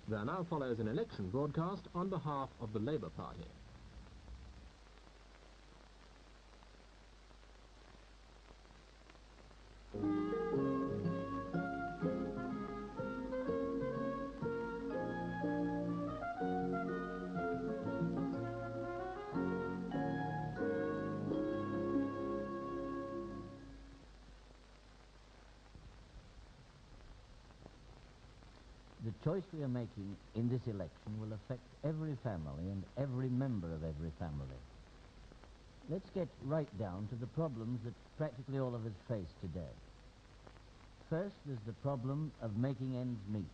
There now follows an election broadcast on behalf of the Labour Party. The choice we are making in this election will affect every family and every member of every family. Let's get right down to the problems that practically all of us face today. First, there's the problem of making ends meet.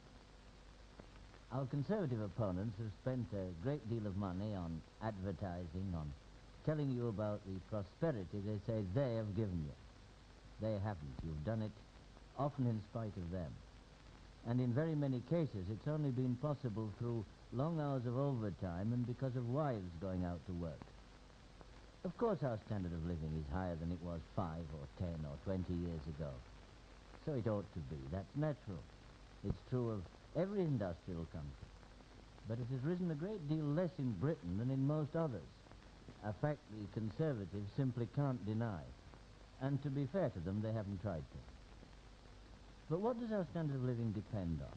Our Conservative opponents have spent a great deal of money on advertising, on telling you about the prosperity they say they have given you. They haven't. You've done it, often in spite of them. And in very many cases, it's only been possible through long hours of overtime and because of wives going out to work. Of course, our standard of living is higher than it was 5 or 10 or 20 years ago. So it ought to be. That's natural. It's true of every industrial country. But it has risen a great deal less in Britain than in most others, a fact the Conservatives simply can't deny. And to be fair to them, they haven't tried to. But what does our standard of living depend on?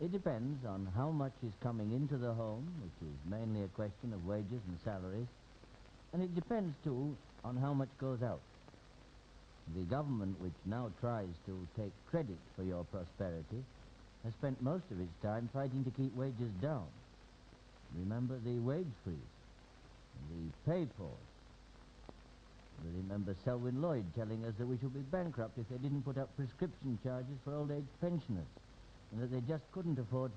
It depends on how much is coming into the home, which is mainly a question of wages and salaries, and it depends, too, on how much goes out. The government, which now tries to take credit for your prosperity, has spent most of its time fighting to keep wages down. Remember the wage freeze, the pay pause. Remember Selwyn Lloyd telling us that we should be bankrupt if they didn't put up prescription charges for old age pensioners, and that they just couldn't afford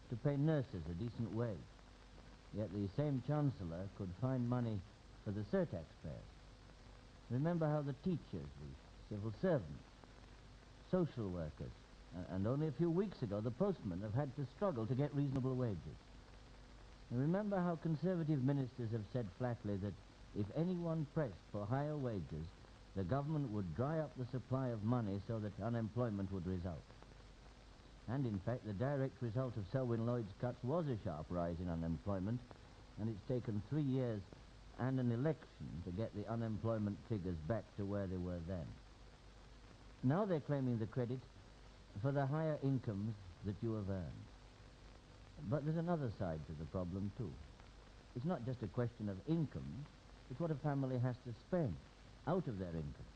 to pay nurses a decent wage. Yet the same Chancellor could find money for the surtax payers. Remember how the teachers, the civil servants, social workers, and only a few weeks ago the postmen have had to struggle to get reasonable wages. And remember how Conservative ministers have said flatly that if anyone pressed for higher wages, the government would dry up the supply of money so that unemployment would result. And in fact, the direct result of Selwyn Lloyd's cuts was a sharp rise in unemployment, and it's taken 3 years and an election to get the unemployment figures back to where they were then. Now they're claiming the credit for the higher incomes that you have earned. But there's another side to the problem, too. It's not just a question of incomes. It's what a family has to spend out of their income.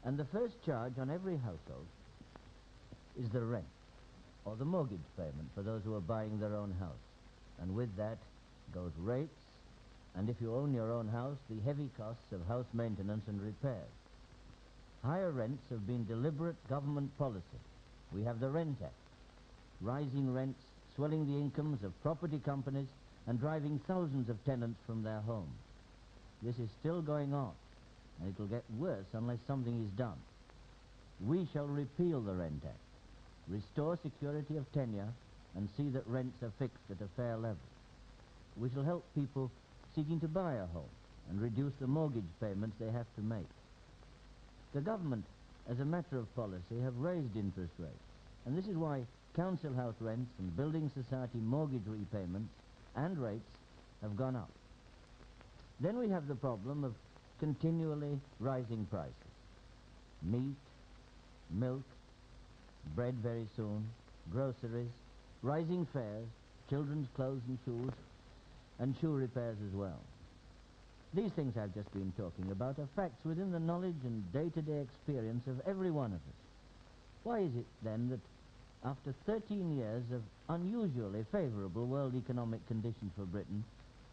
And the first charge on every household is the rent, or the mortgage payment for those who are buying their own house. And with that goes rates, and if you own your own house, the heavy costs of house maintenance and repairs. Higher rents have been deliberate government policy. We have the Rent Act, rising rents, swelling the incomes of property companies, and driving thousands of tenants from their homes. This is still going on, and it will get worse unless something is done. We shall repeal the Rent Act, restore security of tenure, and see that rents are fixed at a fair level. We shall help people seeking to buy a home and reduce the mortgage payments they have to make. The government, as a matter of policy, have raised interest rates, and this is why council house rents and building society mortgage repayments and rates have gone up. Then we have the problem of continually rising prices. Meat, milk, bread very soon, groceries, rising fares, children's clothes and shoes, and shoe repairs as well. These things I've just been talking about are facts within the knowledge and day-to-day experience of every one of us. Why is it, then, that after 13 years of unusually favourable world economic conditions for Britain,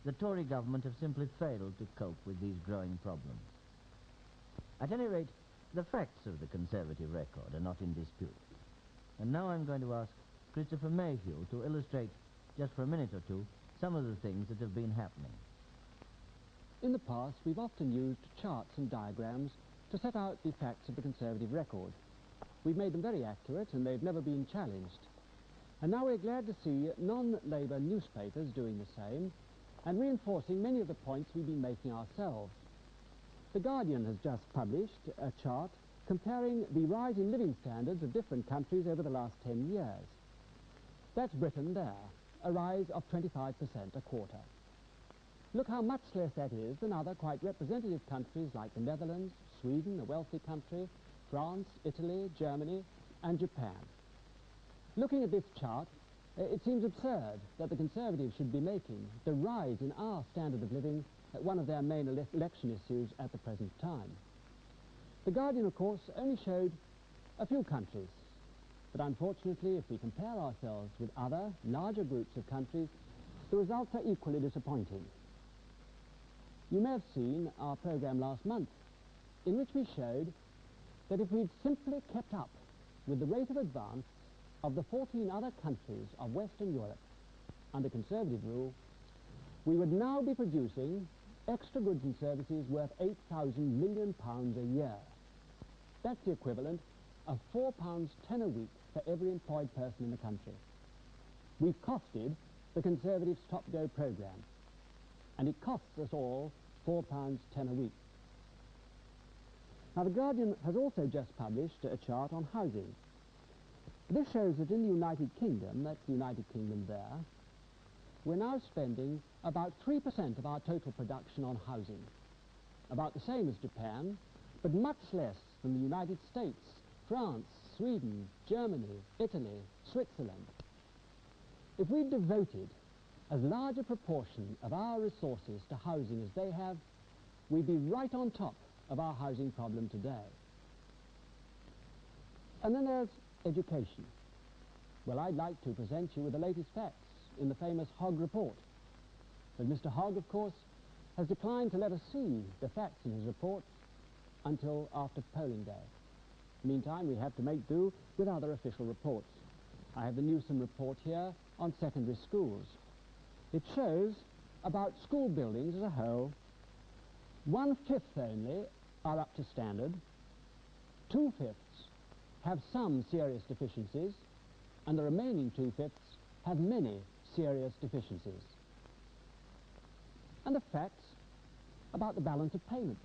the Tory government have simply failed to cope with these growing problems? At any rate, the facts of the Conservative record are not in dispute. And now I'm going to ask Christopher Mayhew to illustrate, just for a minute or two, some of the things that have been happening. In the past, we've often used charts and diagrams to set out the facts of the Conservative record. We've made them very accurate, and they've never been challenged. And now we're glad to see non-Labour newspapers doing the same and reinforcing many of the points we've been making ourselves. The Guardian has just published a chart comparing the rise in living standards of different countries over the last 10 years. That's Britain there, a rise of 25% a quarter. Look how much less that is than other quite representative countries like the Netherlands, Sweden, a wealthy country, France, Italy, Germany, and Japan. Looking at this chart, it seems absurd that the Conservatives should be making the rise in our standard of living one of their main election issues at the present time. The Guardian, of course, only showed a few countries, but unfortunately, if we compare ourselves with other, larger groups of countries, the results are equally disappointing. You may have seen our programme last month, in which we showed that if we'd simply kept up with the rate of advance of the 14 other countries of Western Europe under Conservative rule, we would now be producing extra goods and services worth £8,000 million a year. That's the equivalent of £4.10 a week for every employed person in the country. We've costed the Conservatives' Top Go programme, and it costs us all £4.10 a week. Now, the Guardian has also just published a chart on housing. This shows that in the United Kingdom, that's the United Kingdom there, we're now spending about 3% of our total production on housing, about the same as Japan, but much less than the United States, France, Sweden, Germany, Italy, Switzerland. If we devoted as large a proportion of our resources to housing as they have, we'd be right on top of our housing problem today. And then there's education. Well, I'd like to present you with the latest facts in the famous Hogg report. But Mr. Hogg, of course, has declined to let us see the facts in his report until after polling day. Meantime, we have to make do with other official reports. I have the Newsom report here on secondary schools. It shows about school buildings as a whole, 1/5 only are up to standard, 2/5 have some serious deficiencies, and the remaining 2/5 have many serious deficiencies. And the facts about the balance of payments.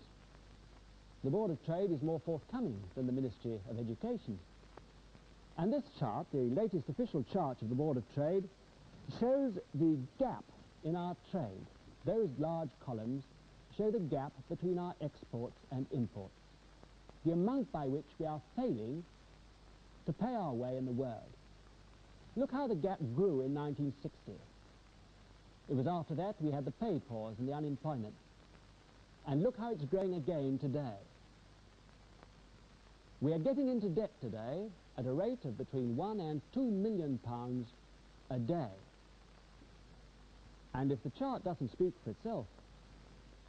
The Board of Trade is more forthcoming than the Ministry of Education. And this chart, the latest official chart of the Board of Trade, shows the gap in our trade. Those large columns show the gap between our exports and imports, the amount by which we are failing to pay our way in the world. Look how the gap grew in 1960. It was after that we had the pay pause and the unemployment. And look how it's growing again today. We are getting into debt today at a rate of between £1 and £2 million a day. And if the chart doesn't speak for itself,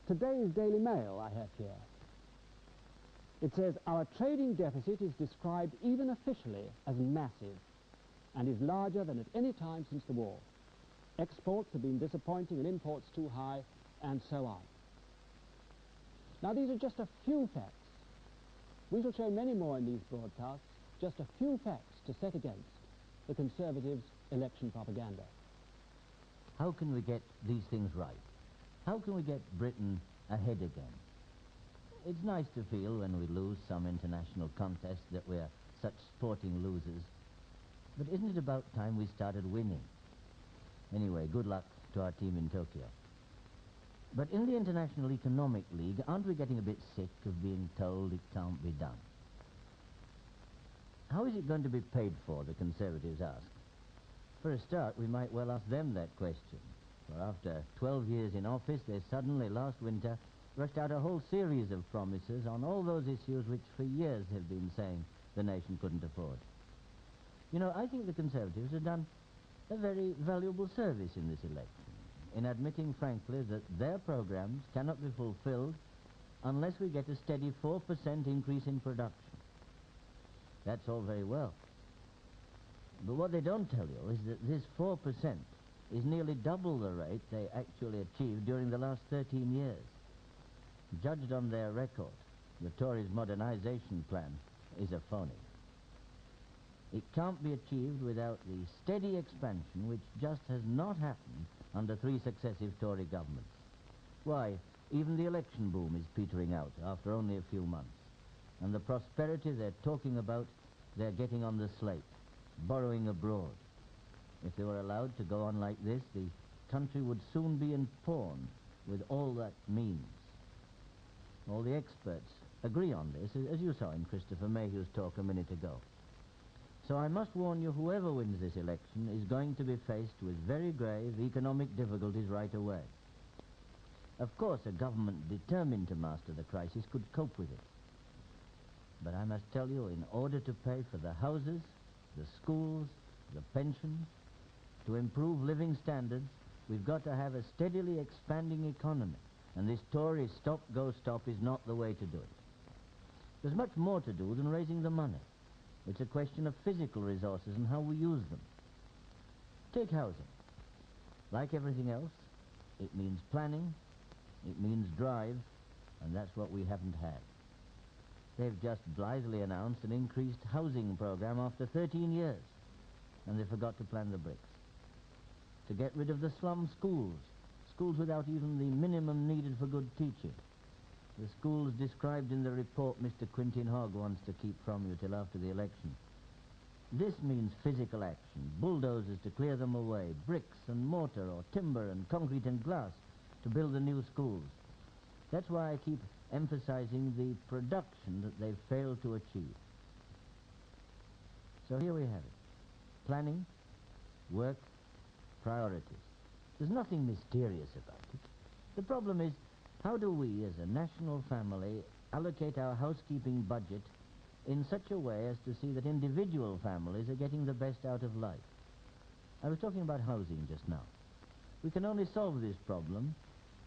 today's Daily Mail I have here. It says, our trading deficit is described even officially as massive and is larger than at any time since the war. Exports have been disappointing and imports too high, and so on. Now, these are just a few facts. We shall show many more in these broadcasts, just a few facts to set against the Conservatives' election propaganda. How can we get these things right? How can we get Britain ahead again? It's nice to feel when we lose some international contest that we're such sporting losers. But isn't it about time we started winning? Anyway, good luck to our team in Tokyo. But in the International Economic League, aren't we getting a bit sick of being told it can't be done? How is it going to be paid for, the Conservatives ask? For a start, we might well ask them that question. For after 12 years in office, they suddenly, last winter, rushed out a whole series of promises on all those issues which for years have been saying the nation couldn't afford. You know, I think the Conservatives have done a very valuable service in this election, in admitting frankly that their programs cannot be fulfilled unless we get a steady 4% increase in production. That's all very well. But what they don't tell you is that this 4% is nearly double the rate they actually achieved during the last 13 years. Judged on their record, the Tories' modernisation plan is a phony. It can't be achieved without the steady expansion which just has not happened under 3 successive Tory governments. Why, even the election boom is petering out after only a few months. And the prosperity they're talking about, they're getting on the slate, borrowing abroad. If they were allowed to go on like this, the country would soon be in pawn with all that means. All the experts agree on this, as you saw in Christopher Mayhew's talk a minute ago. So I must warn you, whoever wins this election is going to be faced with very grave economic difficulties right away. Of course, a government determined to master the crisis could cope with it. But I must tell you, in order to pay for the houses, the schools, the pensions, to improve living standards, we've got to have a steadily expanding economy. And this Tory stop-go-stop is not the way to do it. There's much more to do than raising the money. It's a question of physical resources and how we use them. Take housing. Like everything else, it means planning, it means drive, and that's what we haven't had. They've just blithely announced an increased housing program after 13 years, and they forgot to plan the bricks. To get rid of the slum schools, schools without even the minimum needed for good teaching. The schools described in the report Mr. Quintin Hogg wants to keep from you till after the election. This means physical action, bulldozers to clear them away, bricks and mortar or timber and concrete and glass to build the new schools. That's why I keep emphasizing the production that they've failed to achieve. So here we have it. Planning, work, priorities. There's nothing mysterious about it. The problem is, how do we, as a national family, allocate our housekeeping budget in such a way as to see that individual families are getting the best out of life? I was talking about housing just now. We can only solve this problem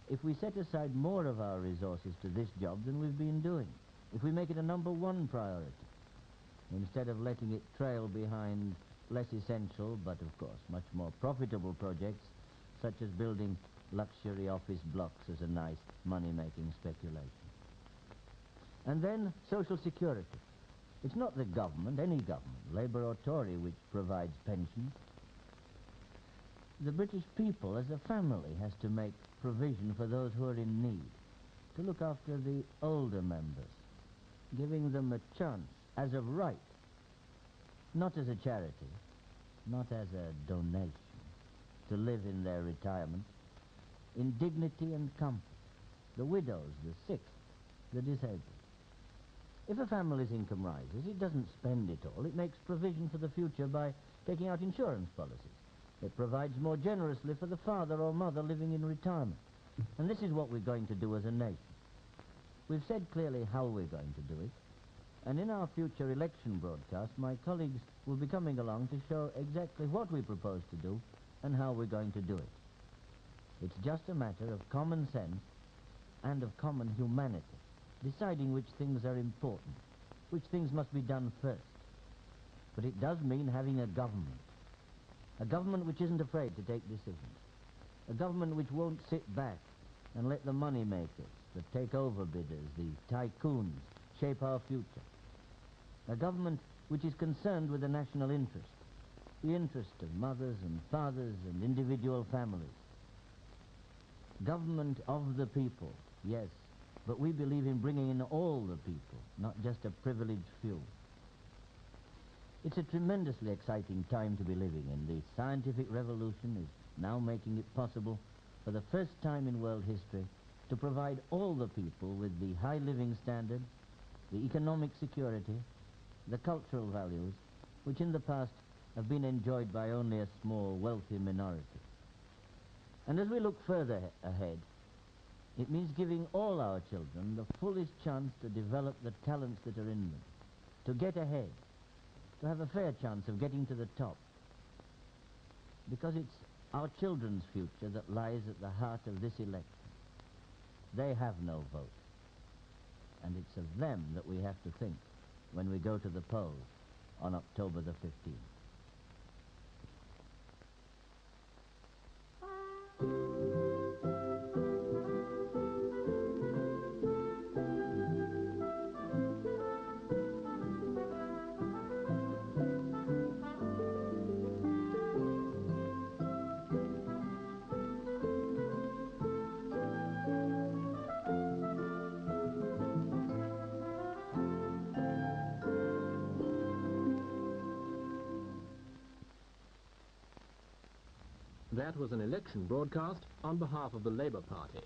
if we set aside more of our resources to this job than we've been doing, if we make it a number one priority, instead of letting it trail behind less essential, but of course much more profitable projects, such as building luxury office blocks as a nice money-making speculation. And then social security. It's not the government, any government, Labour or Tory, which provides pensions. The British people, as a family, has to make provision for those who are in need, to look after the older members, giving them a chance, as of right, not as a charity, not as a donation, to live in their retirement in dignity and comfort. The widows, the sick, the disabled. If a family's income rises, it doesn't spend it all. It makes provision for the future by taking out insurance policies. It provides more generously for the father or mother living in retirement. And this is what we're going to do as a nation. We've said clearly how we're going to do it. And in our future election broadcast, my colleagues will be coming along to show exactly what we propose to do and how we're going to do it. It's just a matter of common sense and of common humanity, deciding which things are important, which things must be done first. But it does mean having a government which isn't afraid to take decisions, a government which won't sit back and let the money makers, the takeover bidders, the tycoons, shape our future. A government which is concerned with the national interest, the interest of mothers and fathers and individual families. Government of the people, yes, but we believe in bringing in all the people, not just a privileged few. It's a tremendously exciting time to be living in. The scientific revolution is now making it possible, for the first time in world history, to provide all the people with the high living standards, the economic security, the cultural values, which in the past have been enjoyed by only a small, wealthy minority. And as we look further ahead, it means giving all our children the fullest chance to develop the talents that are in them, to get ahead, to have a fair chance of getting to the top. Because it's our children's future that lies at the heart of this election. They have no vote. And it's of them that we have to think when we go to the polls on October the 15th. That was an election broadcast on behalf of the Labour Party.